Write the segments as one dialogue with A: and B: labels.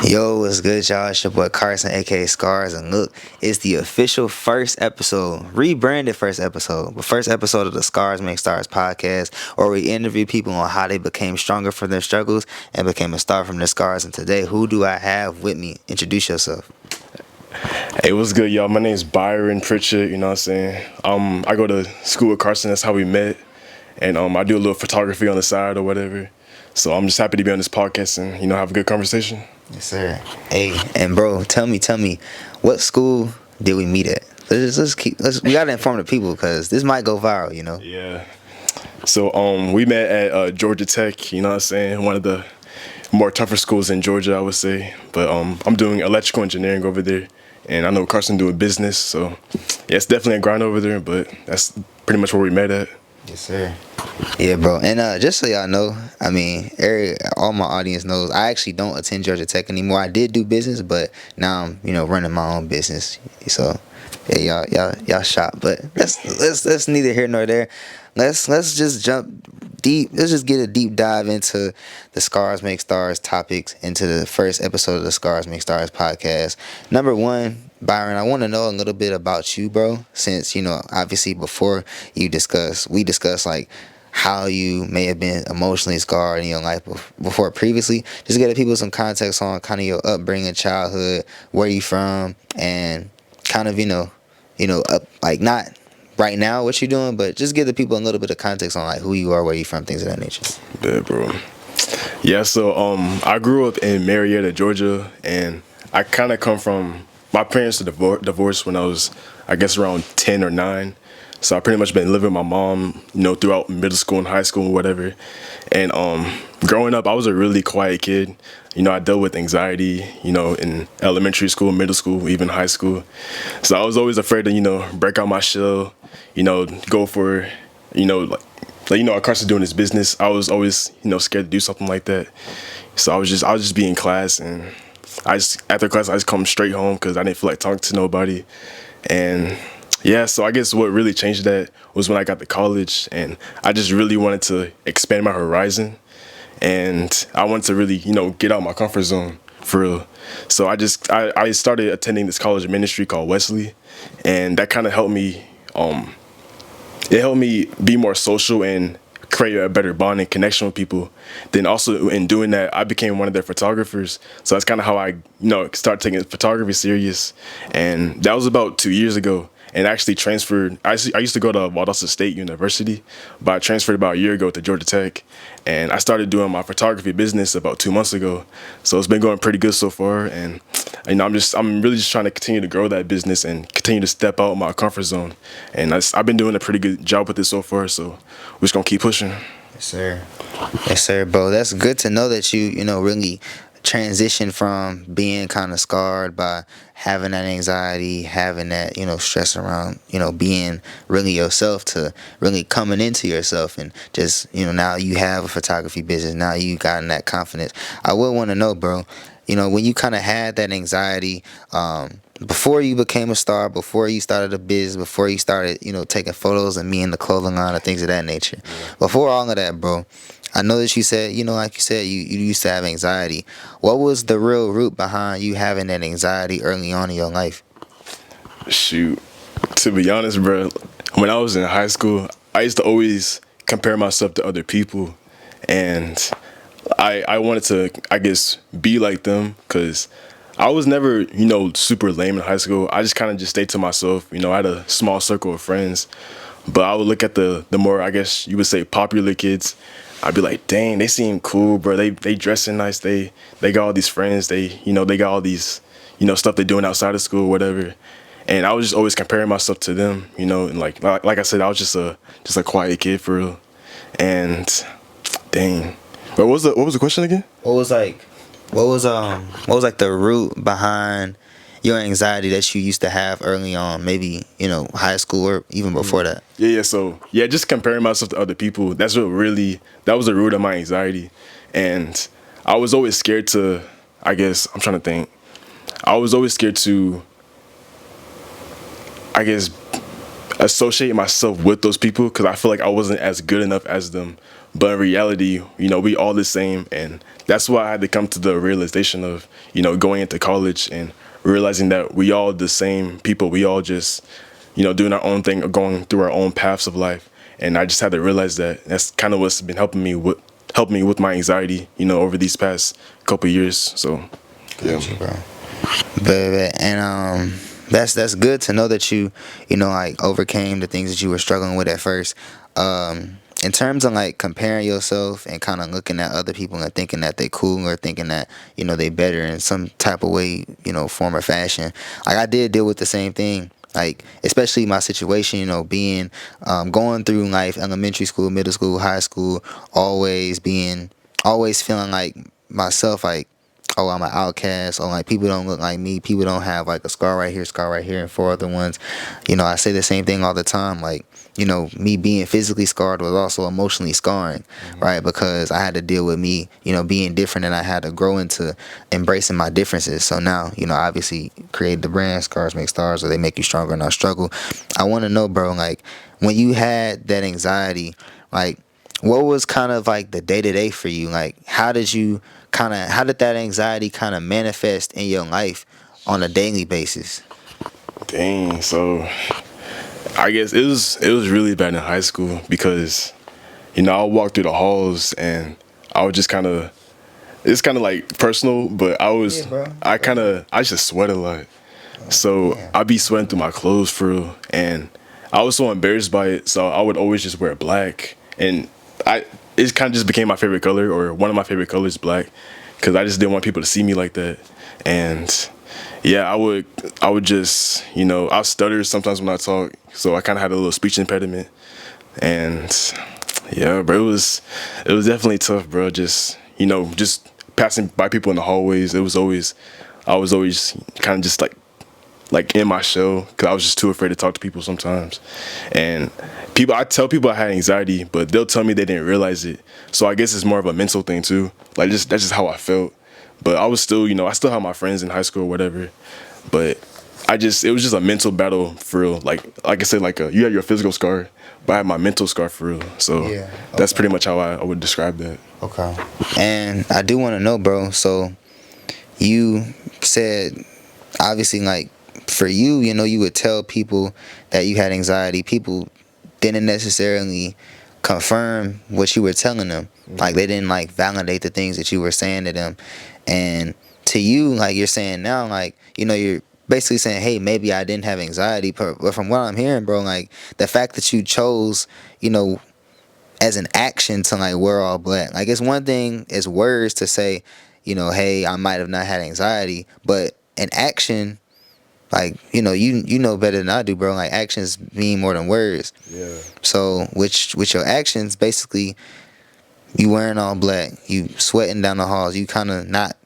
A: Yo, what's good, y'all? It's your boy Carson, aka Scars, and look, it's the official first episode, rebranded first episode, but first episode of the Scars Make Stars podcast, where we interview people on how they became stronger from their struggles and became a star from their scars. And today, who do I have with me? Introduce yourself.
B: Hey, what's good, y'all? My name's Byron Pritchard, you know what I'm saying? I go to school with Carson, that's how we met. And I do a little photography on the side or whatever. So I'm just happy to be on this podcast and, have a good conversation.
A: Yes, sir. Hey, and bro, tell me, what school did we meet at? We gotta inform the people because this might go viral, you know.
B: Yeah. So we met at Georgia Tech, you know what I'm saying? One of the more tougher schools in Georgia, I would say. But I'm doing electrical engineering over there. And I know Carson doing business, so yeah, it's definitely a grind over there, but that's pretty much where we met at.
A: Yes, sir. Yeah, bro. And just so y'all know, I mean, all my audience knows I actually don't attend Georgia Tech anymore. I did do business, but now I'm, running my own business. So, yeah, y'all shop. But let's neither here nor there. Let's just jump deep. Let's just get a deep dive into the Scars Make Stars topics, into the first episode of the Scars Make Stars podcast. Number one, Byron, I want to know a little bit about you, bro, since, obviously before we discussed like how you may have been emotionally scarred in your life before previously. Just get people some context on kind of your upbringing, childhood, where you from, and kind of, up, like not right now what you're doing, but just give the people a little bit of context on like who you are, where you from, things of that nature.
B: Yeah, bro. Yeah, so I grew up in Marietta, Georgia, and I kind of come from, my parents were divorced when I was, I guess, around 10 or 9. So I pretty much been living with my mom, throughout middle school and high school and whatever. And growing up, I was a really quiet kid. I dealt with anxiety, in elementary school, middle school, even high school. So I was always afraid to, break out my shell, go for, like Carson doing his business. I was always, scared to do something like that. So I was just be in class, and after class I just come straight home because I didn't feel like talking to nobody. And yeah, so I guess what really changed that was when I got to college, and I just really wanted to expand my horizon, and I wanted to really, get out my comfort zone for real. So I started attending this college of ministry called Wesley, and that kind of helped me. It helped me be more social and create a better bond and connection with people. Then also in doing that, I became one of their photographers. So that's kind of how I, started taking photography serious. And that was about 2 years ago. And I actually transferred. I used to go to Valdosta State University, but I transferred about a year ago to Georgia Tech. And I started doing my photography business about 2 months ago. So it's been going pretty good so far. And I'm really just trying to continue to grow that business and continue to step out of my comfort zone. And I've been doing a pretty good job with it so far. So we're just gonna keep pushing.
A: Yes, sir, bro. That's good to know that you really transition from being kind of scarred by having that anxiety, having that, stress around, being really yourself to really coming into yourself and just, now you have a photography business. Now you gotten that confidence. I would want to know, bro, when you kind of had that anxiety, before you became a star, before you started a business, before you started, taking photos and me in the clothing line and things of that nature. Yeah. Before all of that, bro, I know that you said, like you said, you used to have anxiety. What was the real root behind you having that anxiety early on in your life?
B: Shoot, to be honest, bro, when I was in high school, I used to always compare myself to other people. And I wanted to, I guess, be like them because I was never, super lame in high school. I just kind of just stayed to myself. I had a small circle of friends. But I would look at the more, I guess you would say, popular kids. I'd be like, dang, they seem cool, bro. They dressing nice. They got all these friends. They got all these, stuff they're doing outside of school, whatever. And I was just always comparing myself to them, and like I said, I was just a quiet kid for real. And dang, but what was the question again?
A: What was like the root behind your anxiety that you used to have early on, maybe, high school or even before that?
B: Yeah. So, just comparing myself to other people, that was the root of my anxiety. And I was always scared to, I guess, I'm trying to think. I was always scared to, I guess, associate myself with those people because I feel like I wasn't as good enough as them. But in reality, we all the same, and that's why I had to come to the realization of, going into college and realizing that we all the same people. We all just, doing our own thing, going through our own paths of life. And I just had to realize that that's kind of what's been helping me with my anxiety, over these past couple of years. So, yeah,
A: Gotcha, bro. But and that's good to know that like overcame the things that you were struggling with at first. In terms of like comparing yourself and kind of looking at other people and thinking that they cool or thinking that they better in some type of way, form or fashion. Like I did deal with the same thing. Like especially my situation, being going through life, elementary school, middle school, high school, always feeling like myself, like, oh, I'm an outcast, or like people don't look like me, people don't have like a scar right here, and four other ones. I say the same thing all the time, like, me being physically scarred was also emotionally scarring, right? Because I had to deal with me, being different, and I had to grow into embracing my differences. So now, obviously create the brand Scars Make Stars, or they make you stronger, not struggle. I want to know, bro, like when you had that anxiety, like what was kind of like the day to day for you? Like how did that anxiety kind of manifest in your life on a daily basis?
B: dang. So I guess it was really bad in high school because I would walk through the halls and I would just kind of, it's kind of like personal, but
A: Yeah, bro.
B: I just sweat a lot. So
A: Yeah.
B: I'd be sweating through my clothes for real, and I was so embarrassed by it. So I would always just wear black, and it kind of just became my favorite color, or one of my favorite colors, black, because I just didn't want people to see me like that. And yeah, I would just I stutter sometimes when I talk, so I kind of had a little speech impediment, and yeah, bro, it was definitely tough, bro. Just passing by people in the hallways. I was always kind of just like in my shell because I was just too afraid to talk to people sometimes. And I tell people I had anxiety, but they'll tell me they didn't realize it. So I guess it's more of a mental thing too. Like that's just how I felt. But I was still, I still have my friends in high school or whatever. But it was just a mental battle for real. Like I said, you had your physical scar, but I had my mental scar for real. So
A: Yeah,
B: that's
A: okay.
B: pretty much how I would describe that.
A: Okay. And I do want to know, bro. So you said, obviously, like for you, you would tell people that you had anxiety. People didn't necessarily confirm what you were telling them. Like they didn't like validate the things that you were saying to them. And to you, like you're saying now, like you're basically saying, hey, maybe I didn't have anxiety. But from what I'm hearing, bro, like the fact that you chose, as an action to like wear all black. Like it's one thing as words to say, hey, I might have not had anxiety, but an action, like you know better than I do, bro. Like actions mean more than words.
B: Yeah.
A: So with your actions, basically, you wearing all black, you sweating down the halls, you kind of not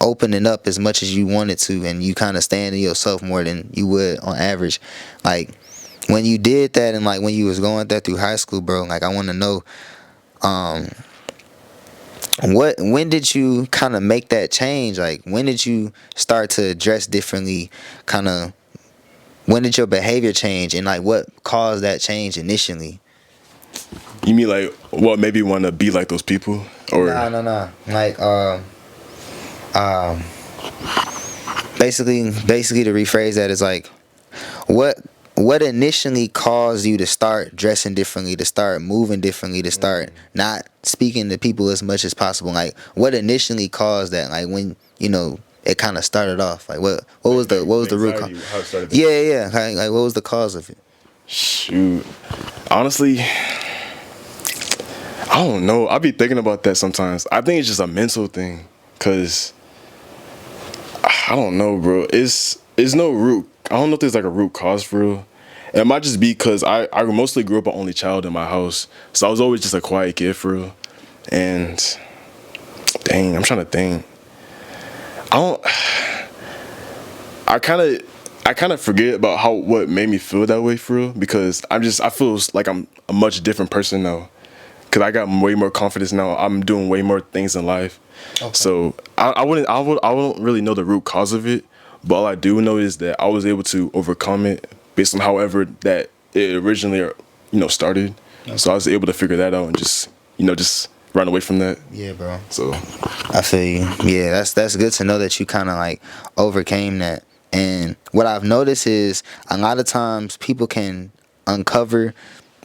A: opening up as much as you wanted to, and you kind of staying to yourself more than you would on average. Like when you did that, and like when you was going that through high school, bro, like I want to know, when did you kind of make that change? Like when did you start to dress differently? Kind of when did your behavior change, and like what caused that change initially?
B: You mean like what made me want to be like those people, or
A: No. Like um, basically to rephrase that is like what initially caused you to start dressing differently, to start moving differently, to start not speaking to people as much as possible? Like what initially caused that? Like when it kind of started off. Like what was the root cause?
B: anxiety, how it started?
A: Yeah. Like what was the cause of it?
B: Shoot, honestly, I don't know. I be thinking about that sometimes. I think it's just a mental thing, cause I don't know, bro. It's no root. I don't know if there's like a root cause for real. It might just be because I mostly grew up an only child in my house, so I was always just a quiet kid for real. And dang, I'm trying to think. I don't. I kind of forget about what made me feel that way for real, because I feel like I'm a much different person now, because I got way more confidence now. I'm doing way more things in life.
A: Okay.
B: So I wouldn't really know the root cause of it, but all I do know is that I was able to overcome it based on however that it originally, started. Okay. So I was able to figure that out and just run away from that.
A: Yeah, bro.
B: So
A: I feel you. Yeah, that's good to know that you kind of like overcame that. And what I've noticed is a lot of times people can uncover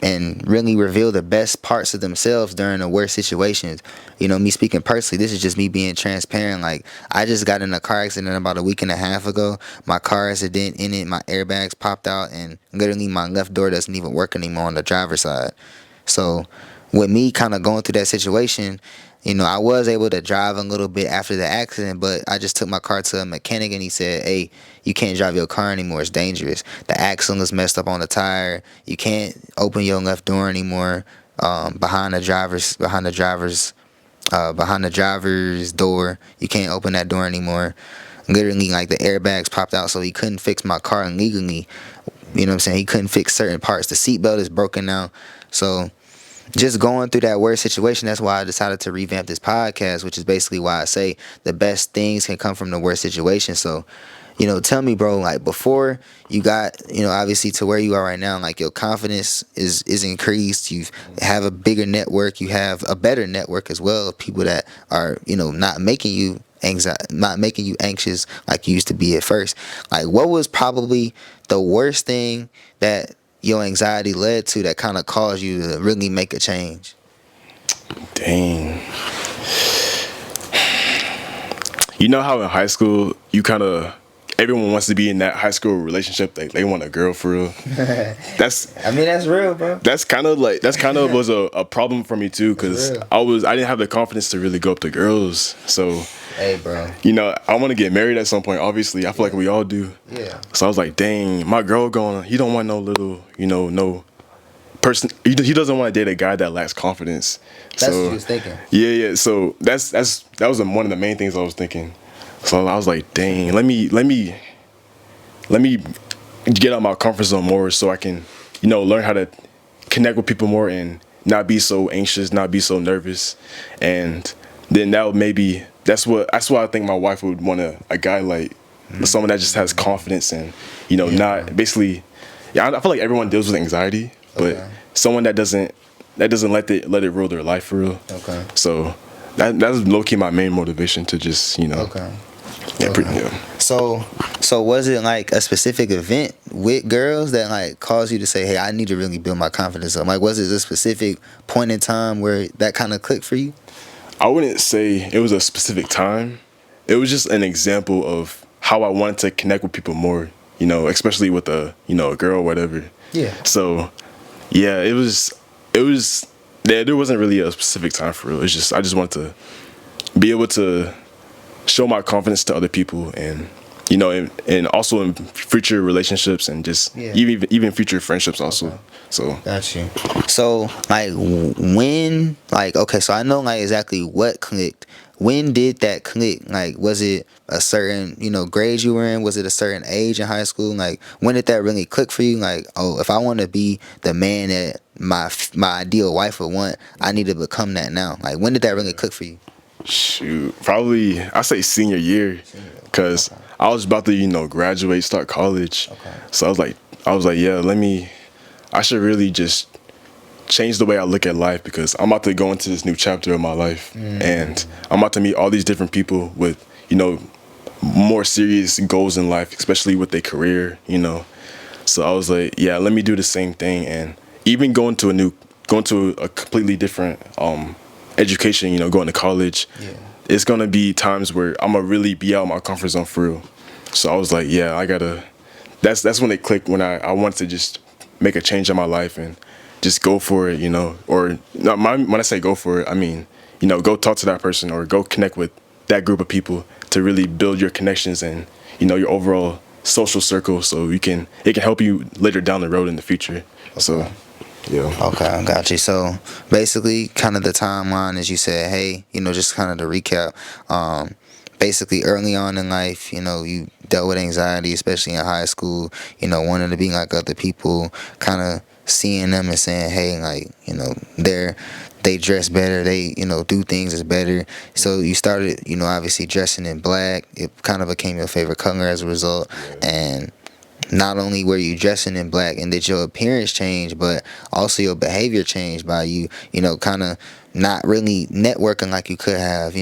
A: and really reveal the best parts of themselves during the worst situations. Me speaking personally, this is just me being transparent. Like, I just got in a car accident about a week and a half ago. My car has a dent in it, my airbags popped out, and literally my left door doesn't even work anymore on the driver's side. So with me kind of going through that situation, I was able to drive a little bit after the accident, but I just took my car to a mechanic and he said, "Hey, you can't drive your car anymore. It's dangerous. The axle is messed up on the tire. You can't open your left door anymore. Behind the driver's door, you can't open that door anymore." Literally, like, the airbags popped out, so he couldn't fix my car legally. You know what I'm saying? He couldn't fix certain parts. The seatbelt is broken now, so just going through that worst situation, that's why I decided to revamp this podcast, which is basically why I say the best things can come from the worst situation. So, tell me, bro, like, before you got, obviously to where you are right now, like, your confidence is increased. You have a bigger network. You have a better network as well of people that are, not making you anxious like you used to be at first. Like, what was probably the worst thing that your anxiety led to that kind of caused you to really make a change?
B: Dang. You know how in high school everyone wants to be in that high school relationship. They want a girl for real. That's
A: real, bro.
B: That's kind of was a problem for me too, because I didn't have the confidence to really go up to girls. So,
A: hey, bro,
B: I want to get married at some point. Obviously, I feel like we all do.
A: Yeah.
B: So I was like, dang, my girl he don't want no little, no person. He doesn't want to date a guy that lacks confidence.
A: That's what he was thinking.
B: Yeah. So that was one of the main things I was thinking. So I was like, dang, let me get out my comfort zone more so I can, learn how to connect with people more and not be so anxious, not be so nervous. And then that's what I think my wife would want a guy like, someone that just has confidence and, not basically, I feel like everyone deals with anxiety, but someone that doesn't let it rule their life for real.
A: Okay.
B: So that's low-key my main motivation to just,
A: Okay.
B: Yeah.
A: So was it like a specific event with girls that like caused you to say, "Hey, I need to really build my confidence up"? Like, was it a specific point in time where that kind of clicked for you?
B: I wouldn't say it was a specific time. It was just an example of how I wanted to connect with people more, especially with a girl or whatever.
A: Yeah.
B: So, yeah, it was there wasn't really a specific time for it. It's just I just wanted to be able to show my confidence to other people, and and also in future relationships and just even future friendships also. Okay. So
A: got you. So like when, like, okay, so I know like exactly what clicked. When did that click? Like, was it a certain grade you were in? Was it a certain age in high school? Like, when did that really click for you? Like, oh, if I want to be the man that my ideal wife would want, I need to become that now. Like, when did that really click for you?
B: Shoot, probably I say senior year, because I was about to graduate, start college. Okay. So I was like, yeah, I should really just change the way I look at life, because I'm about to go into this new chapter of my life, and I'm about to meet all these different people with more serious goals in life, especially with their career. So I was like, yeah, let me do the same thing, and even going to a completely different education, going to college. Yeah. It's gonna be times where I'm gonna really be out of my comfort zone for real. So I was like, yeah, I gotta. That's when it clicked, when I wanted to just make a change in my life and just go for it, Or not, when I say go for it, I mean, go talk to that person or go connect with that group of people to really build your connections and your overall social circle, so it can help you later down the road in the future. Okay. So. Yeah. Okay,
A: I got you. So basically, kind of the timeline, as you said, hey, just kind of to recap, basically early on in life, you dealt with anxiety, especially in high school, wanting to be like other people, kind of seeing them and saying, hey, like, they dress better, they, do things is better. So you started, obviously dressing in black. It kind of became your favorite color as a result. And not only were you dressing in black and did your appearance change, but also your behavior changed by you, kind of not really networking like you could have.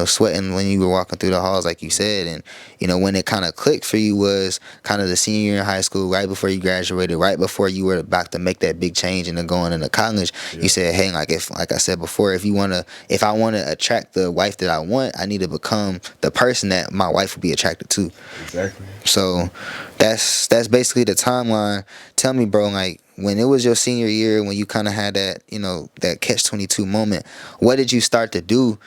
A: Sweating when you were walking through the halls, like you said. And when it kind of clicked for you was kind of the senior year in high school, right before you graduated, right before you were about to make that big change into going into college. You said, hey, like I said before, if I want to attract the wife that I want, I need to become the person that my wife would be attracted to.
B: Exactly.
A: So that's basically the timeline. Tell me, bro, like, when it was your senior year, when you kind of had that, that catch-22 moment, what did you start to do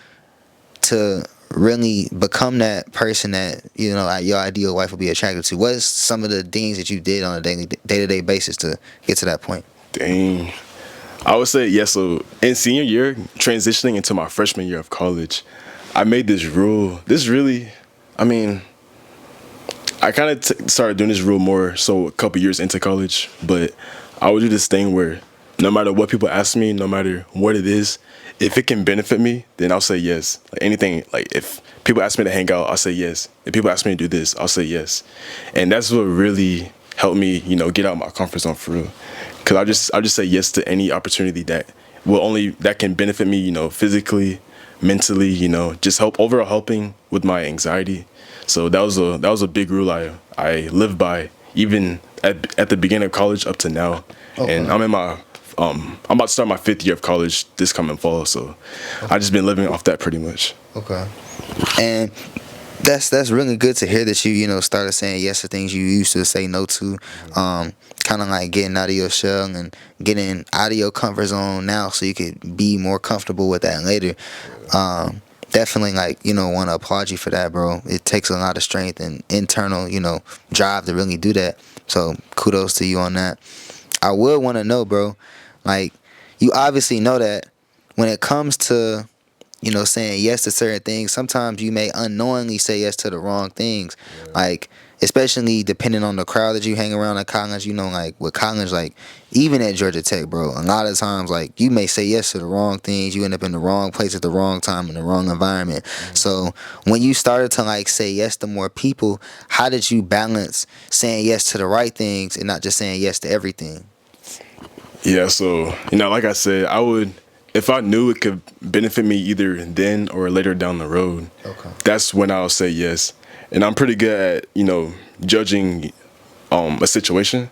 A: to really become that person that, your ideal wife would be attracted to? What's some of the things that you did on a day-to-day basis to get to that point?
B: Dang. I would say, yeah, so in senior year, transitioning into my freshman year of college, I made this rule. I kind of started doing this rule more so a couple years into college, but I would do this thing where no matter what people ask me, no matter what it is, if it can benefit me, then I'll say yes. Like anything, like if people ask me to hang out, I'll say yes. If people ask me to do this, I'll say yes. And that's what really helped me, get out of my comfort zone for real. Cause I'll just say yes to any opportunity that can benefit me, physically, mentally, just overall helping with my anxiety. So that was a big rule I lived by, even at the beginning of college up to now. Okay. And I'm about to start my 5th year of college this coming fall, so okay. I just been living off that pretty much.
A: Okay. And that's really good to hear that you started saying yes to things you used to say no to. Kind of like getting out of your shell and getting out of your comfort zone now so you could be more comfortable with that later. Definitely, want to applaud you for that, bro. It takes a lot of strength and internal, drive to really do that. So kudos to you on that. I would want to know, bro, like, you obviously know that when it comes to, saying yes to certain things, sometimes you may unknowingly say yes to the wrong things. Yeah. Like, especially depending on the crowd that you hang around at college, like with college, like even at Georgia Tech, bro, a lot of times, like, you may say yes to the wrong things. You end up in the wrong place at the wrong time in the wrong environment. Mm-hmm. So when you started to say yes to more people, how did you balance saying yes to the right things and not just saying yes to everything?
B: Yeah, so, like I said, I would, if I knew it could benefit me either then or later down the road, okay, that's when I'll say yes. And I'm pretty good at, judging a situation.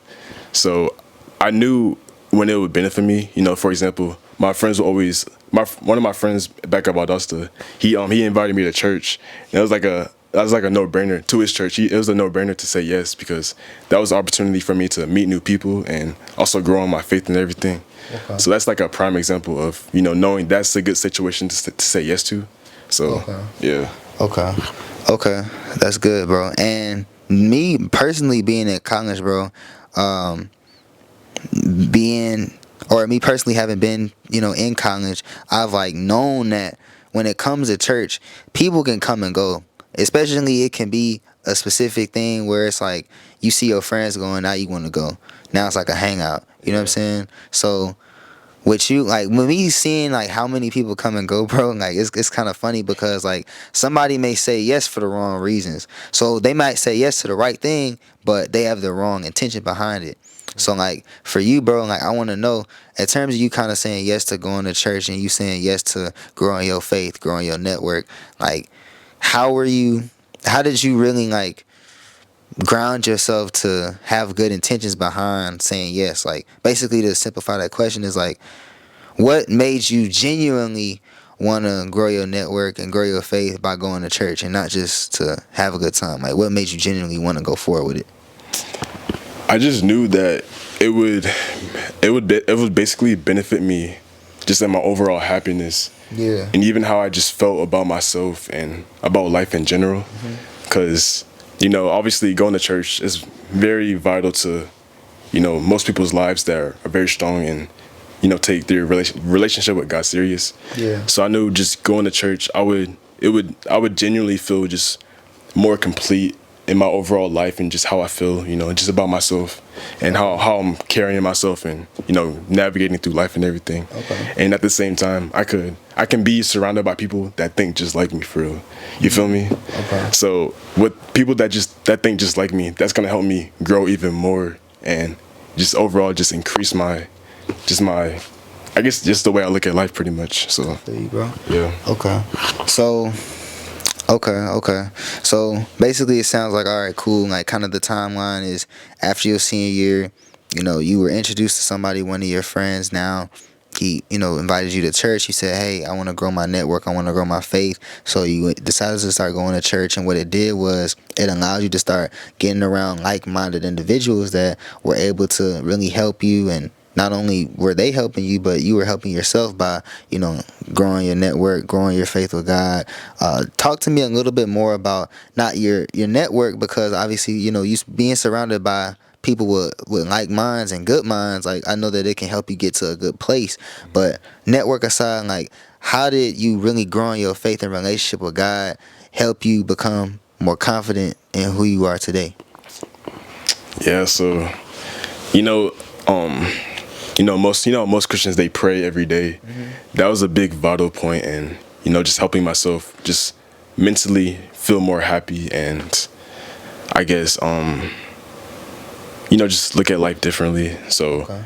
B: So I knew when it would benefit me. For example, my friends will always, one of my friends back at Valdosta, he invited me to church. And it was like a no-brainer to his church. It was a no-brainer to say yes because that was an opportunity for me to meet new people and also grow in my faith and everything. Okay. So that's like a prime example of, knowing that's a good situation to say yes to. So, okay. Yeah.
A: Okay. That's good, bro. And me personally being at college, bro, me personally having been, in college, I've known that when it comes to church, people can come and go. Especially it can be a specific thing where it's like you see your friends going, now you want to go. Now it's like a hangout. You know what I'm saying? So with you, when we seeing how many people come and go, bro, it's kind of funny because somebody may say yes for the wrong reasons. So they might say yes to the right thing, but they have the wrong intention behind it. So for you, bro, I want to know, in terms of you kind of saying yes to going to church and you saying yes to growing your faith, growing your network, how did you really ground yourself to have good intentions behind saying yes? Basically, to simplify that question is what made you genuinely want to grow your network and grow your faith by going to church and not just to have a good time? What made you genuinely want to go forward with it?
B: I just knew that it would basically benefit me just in my overall happiness. Yeah. And even how I just felt about myself and about life in general. Because, obviously going to church is very vital to, most people's lives that are very strong and, take their relationship with God serious. Yeah. So I knew just going to church, I would genuinely feel just more complete in my overall life and just how I feel, just about myself and how I'm carrying myself and, navigating through life and everything.
A: Okay.
B: And at the same time, I can be surrounded by people that think just like me for real. You feel me?
A: Okay.
B: So with people that think just like me, that's gonna help me grow even more and just overall just increase my I guess just the way I look at life pretty much. So
A: There you go.
B: yeah.
A: Okay. So okay. So basically it sounds like, all right, cool. Like kind of the timeline is after your senior year, you were introduced to somebody, one of your friends now. He, invited you to church. You said, hey, I want to grow my network. I want to grow my faith. So you decided to start going to church. And what it did was it allowed you to start getting around like-minded individuals that were able to really help you. And not only were they helping you, but you were helping yourself by, growing your network, growing your faith with God. Talk to me a little bit more about not your network, because obviously, you being surrounded by people with like minds and good minds, like I know that it can help you get to a good place. But network aside, like how did you really grow in your faith and relationship with God help you become more confident in who you are today?
B: Yeah, so you know, most Christians, they pray every day. That was a big vital point, and just helping myself just mentally feel more happy, and I guess just look at life differently. So
A: Okay.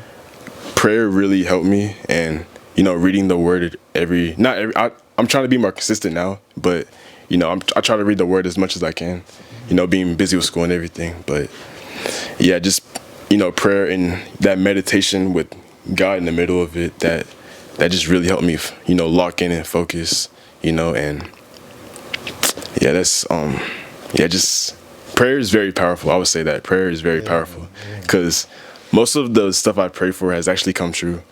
B: prayer really helped me, and reading the word I'm trying to be more consistent now, but I try to read the word as much as I can, being busy with school and everything. But yeah, just prayer and that meditation with God in the middle of it, that just really helped me lock in and focus, and yeah, that's just prayer is very powerful. I would say that prayer is very powerful, because most of the stuff I pray for has actually come true.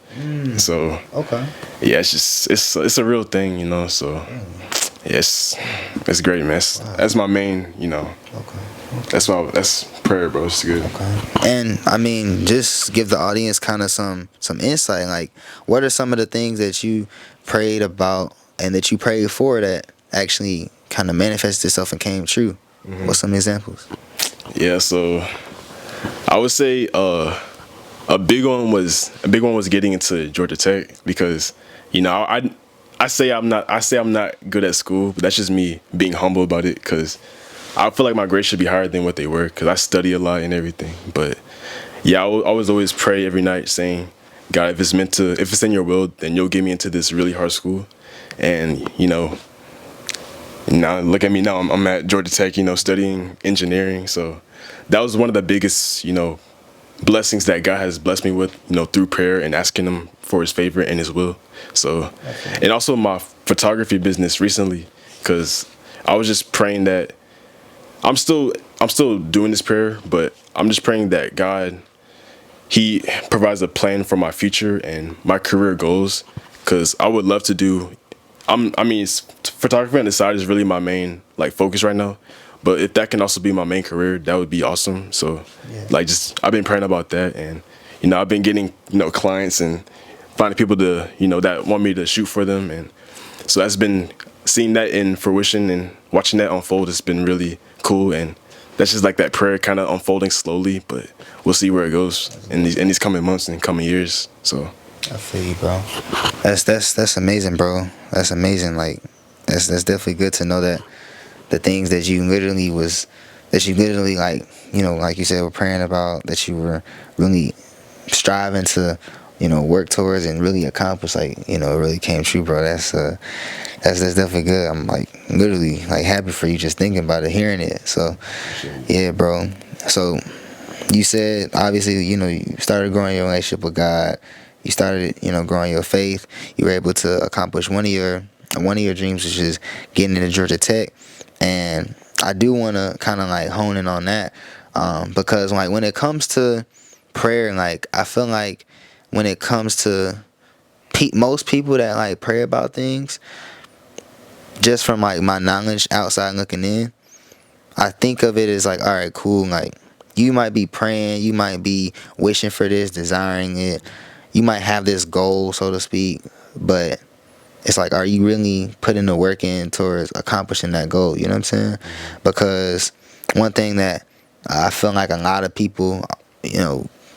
B: So
A: Okay.
B: yeah, it's a real thing, so yes, it's great, man. That's my main,
A: Okay.
B: that's prayer, bro. It's good.
A: Okay. And I mean, just give the audience kind of some insight. Like, what are some of the things that you prayed about and that you prayed for that actually kind of manifested itself and came true? What's some examples?
B: Yeah, so I would say a big one was getting into Georgia Tech, because I say I'm not good at school, but that's just me being humble about it, because I feel like my grades should be higher than what they were, because I study a lot and everything. But yeah, I was always pray every night saying, God, if it's in your will, then you'll get me into this really hard school. And now look at me now. I'm at Georgia Tech, studying engineering. So that was one of the biggest, blessings that God has blessed me with, through prayer and asking Him for His favor and His will. So, and also my photography business recently, because I was just praying that I'm still doing this prayer, but I'm just praying that God, He provides a plan for my future and my career goals, because I would love to do. Photography on the side is really my main focus right now. But if that can also be my main career, that would be awesome. So, I've been praying about that, and I've been getting clients and finding people to that want me to shoot for them, and so that's been seeing that in fruition and watching that unfold has been really cool, and that's just that prayer kind of unfolding slowly. But we'll see where it goes in these coming months and coming years. So.
A: I feel you, bro. That's amazing, bro. That's amazing. Like, that's definitely good to know that the things that you literally like you said, were praying about, that you were really striving to, work towards and really accomplish, it really came true, bro. That's definitely good. I'm literally happy for you just thinking about it, hearing it. So yeah, bro. So you said obviously, you started growing your relationship with God. You started, growing your faith. You were able to accomplish one of your dreams, which is getting into Georgia Tech. And I do want to kind of hone in on that, because when it comes to prayer, I feel like when it comes to most people that pray about things, just from my knowledge outside looking in, I think of it as all right, cool. You might be praying, you might be wishing for this, desiring it. You might have this goal, so to speak, but it's are you really putting the work in towards accomplishing that goal? You know what I'm saying? Because one thing that I feel like a lot of people,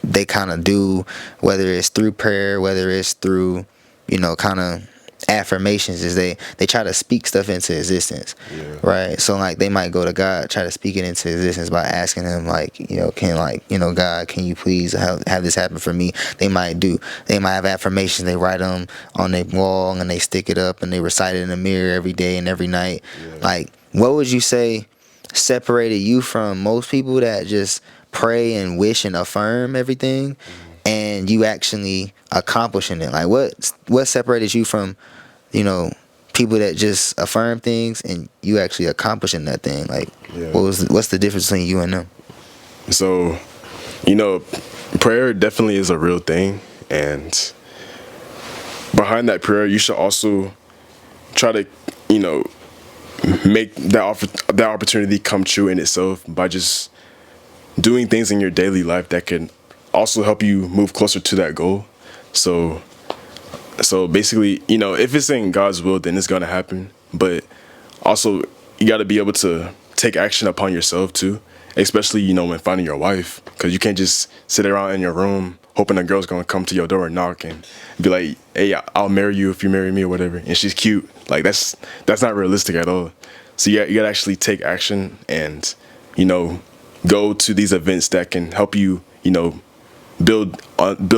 A: they kind of do, whether it's through prayer, whether it's through, kind of affirmations, is they try to speak stuff into existence.
B: Yeah.
A: Right? So like they might go to God, try to speak it into existence by asking him like, God, can you please have this happen for me? They might have affirmations, they write them on their wall and they stick it up and they recite it in the mirror every day and every night.
B: Yeah.
A: Like, what would you say separated you from most people that just pray and wish and affirm everything, and you actually accomplishing it? Like, what separated you from, people that just affirm things and you actually accomplishing that thing? Like,
B: Yeah.
A: what's the difference between you and them?
B: So, prayer definitely is a real thing, and behind that prayer, you should also try to, make that opportunity come true in itself by just doing things in your daily life that can also help you move closer to that goal. So basically, if it's in God's will, then it's gonna happen. But also, you got to be able to take action upon yourself too, especially when finding your wife, because you can't just sit around in your room hoping a girl's gonna come to your door and knock and be like, "Hey, I'll marry you if you marry me," or whatever. And she's cute. Like that's not realistic at all. So you got to actually take action and go to these events that can help you build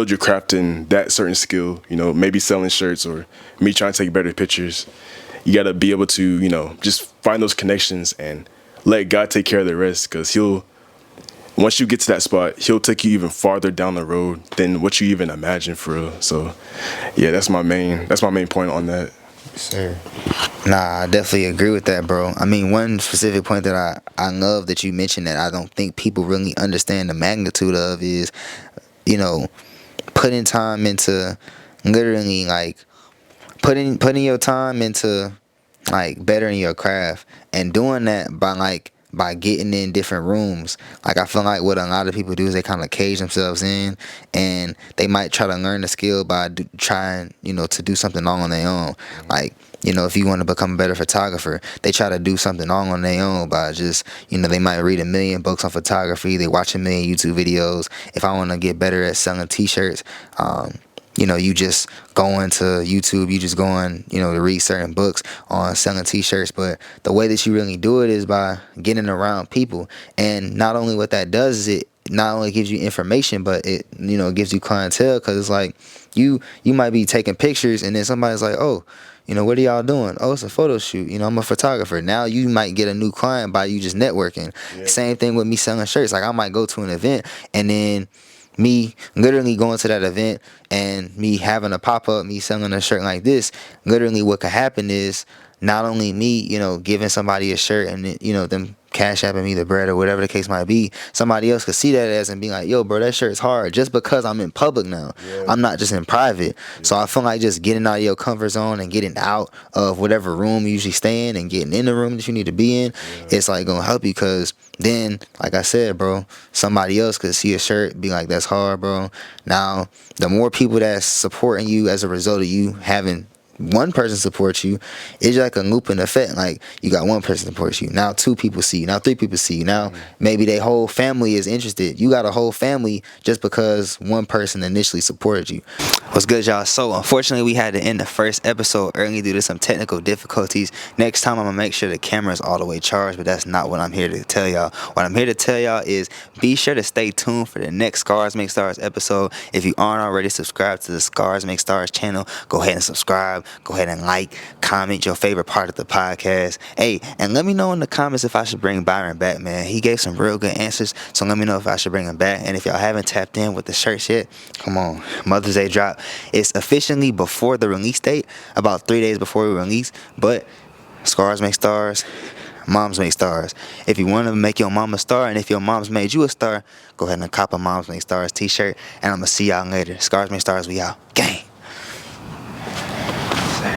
B: your craft in that certain skill. Maybe selling shirts or me trying to take better pictures. You got to be able to just find those connections and let God take care of the rest, because once you get to that spot, he'll take you even farther down the road than what you even imagine, for real. So yeah, that's my main point on that.
A: Sir. Nah, I definitely agree with that, bro. I mean, one specific point that I love that you mentioned that I don't think people really understand the magnitude of is, putting time into literally like putting your time into like bettering your craft, and doing that by getting in different rooms. Like, I feel like what a lot of people do is they kind of cage themselves in, and they might try to learn the skill by trying, to do something all on their own. Like, if you want to become a better photographer, they try to do something all on their own by just, they might read 1 million books on photography, they watch 1 million YouTube videos. If I want to get better at selling t-shirts, you just go into YouTube, you just go on, to read certain books on selling t-shirts. But the way that you really do it is by getting around people. And not only what that does is it not only gives you information, but it, gives you clientele, because it's like you might be taking pictures and then somebody's like, oh, what are y'all doing? Oh, it's a photo shoot. I'm a photographer. Now you might get a new client by you just networking. Yeah. Same thing with me selling shirts. Like, I might go to an event and then me literally going to that event and me having a pop-up, me selling a shirt like this, literally what could happen is not only me, giving somebody a shirt and, them cash apping me the bread or whatever the case might be, somebody else could see that as and be like, yo, bro, that shirt's hard, just because I'm in public now. Yeah. I'm not just in private. Yeah. So I feel like just getting out of your comfort zone and getting out of whatever room you usually stay in and getting in the room that you need to be in, it's like gonna help you, because then, like I said, bro, somebody else could see a shirt, be like, that's hard, bro. Now, the more people that's supporting you as a result of you having one person supports you, it's like a looping effect. Like, you got one person supports you, now 2 people see you, now 3 people see you, now maybe their whole family is interested. You got a whole family just because one person initially supported you. What's good, y'all? So unfortunately we had to end the first episode early due to some technical difficulties. Next time I'm gonna make sure the camera's all the way charged, but that's not what I'm here to tell y'all. What I'm here to tell y'all is be sure to stay tuned for the next Scars Make Stars episode. If you aren't already subscribed to the Scars Make Stars channel, go ahead and subscribe. Go ahead and like, comment your favorite part of the podcast. Hey, and let me know in the comments if I should bring Byron back, man. He gave some real good answers, so let me know if I should bring him back. And if y'all haven't tapped in with the shirts yet, come on. Mother's Day drop. It's officially before the release date, about 3 days before we release, but Scars Make Stars, Moms Make Stars. If you want to make your mom a star, and if your mom's made you a star, go ahead and cop a Moms Make Stars t-shirt, and I'm going to see y'all later. Scars Make Stars, we out. Gang.